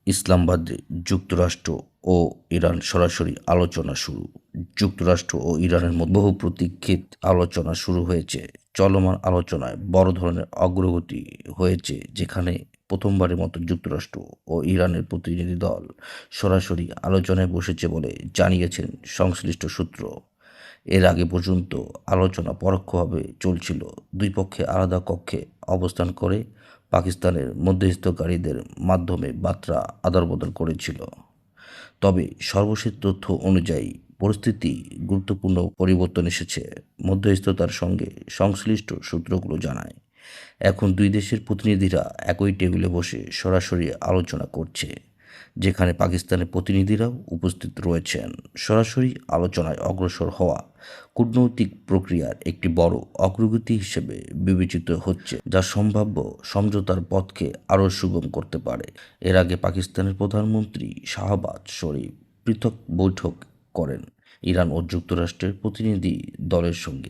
ইসলামাবাদে যুক্তরাষ্ট্র ও ইরান সরাসরি আলোচনা শুরু। যুক্তরাষ্ট্র ও ইরানের মধ্যে বহু প্রতীক্ষিত আলোচনা শুরু হয়েছে। চলমান আলোচনায় বড় ধরনের অগ্রগতি হয়েছে, যেখানে প্রথমবারের মতো যুক্তরাষ্ট্র ও ইরানের প্রতিনিধি দল সরাসরি আলোচনায় বসেছে বলে জানিয়েছেন সংশ্লিষ্ট সূত্র। এর আগে পর্যন্ত আলোচনা পরোক্ষভাবে চলছিল। দুই পক্ষে আলাদা কক্ষে অবস্থান করে পাকিস্তানের মধ্যস্থতাকারীদের মাধ্যমে বার্তা আদান-প্রদান করেছিল। তবে সর্বশেষ তথ্য অনুযায়ী পরিস্থিতি গুরুত্বপূর্ণ পরিবর্তন এসেছে। মধ্যস্থতার সঙ্গে সংশ্লিষ্ট সূত্রগুলো জানায়, এখন দুই দেশের প্রতিনিধিরা একই টেবিলে বসে সরাসরি আলোচনা করছে, যেখানে পাকিস্তানের প্রতিনিধিরাও উপস্থিত রয়েছেন। সরাসরি আলোচনায় অগ্রসর হওয়া কূটনৈতিক প্রক্রিয়ার একটি বড় অগ্রগতি হিসেবে বিবেচিত হচ্ছে, যা সম্ভাব্য সমঝোতার পথকে আরও সুগম করতে পারে। এর আগে পাকিস্তানের প্রধানমন্ত্রী শাহবাজ শরীফ পৃথক বৈঠক করেন ইরান ও যুক্তরাষ্ট্রের প্রতিনিধি দলের সঙ্গে।